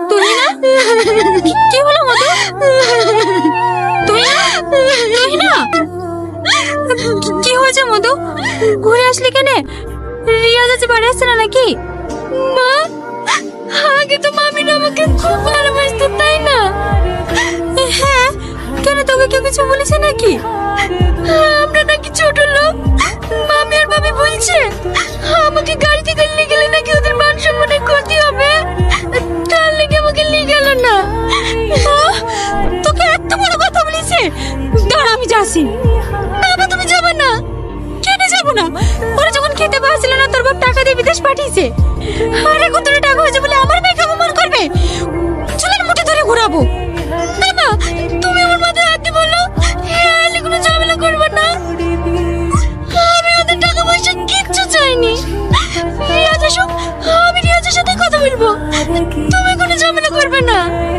তুই না কি হলো মধু? তুই না কি হয়েছে মধু? ঘুরে আসলি কেন? রিয়াজ আজ বাড়ি আসছে না নাকি? মা, আগে তো মামি আমাকে খুব ভালোবাসতো, তাই না? হ্যাঁ, কেন তোকে কেউ কিছু বলেছে নাকি? আমরা নাকি ছোট লোক, মামি আর মামি বলছে আমাকে গাড়ি থেকে নিয়ে গেলে নাকি ওদের মান সম্মানের ক্ষতি হবে, তার লেগে আমাকে নিয়ে গেল না। তোকে এত বড় কথা বলেছে? দাঁড়া, আমি যাচ্ছি। না, তুমি যাবে না। কেন যাবো না? ওরা যখন খেতে পাচ্ছিল না তোর বাপ টাকা দিয়ে বিদেশ পাঠিয়েছে, আর এখন তোর টাকা হয়েছে বলে আমার মেয়েকে অপমান করবে? চুলের মুঠে ধরে ঘুরাবো। না মা, তুমি আমার মাথায় হাত দিয়ে বললো আলি কোনো ঝামেলা করবে না। আমি ওদের টাকা পয়সা কিচ্ছু চাইনি। রিয়াজ আসুক, আমি রিয়াজের সাথে কথা বলবো। তুমি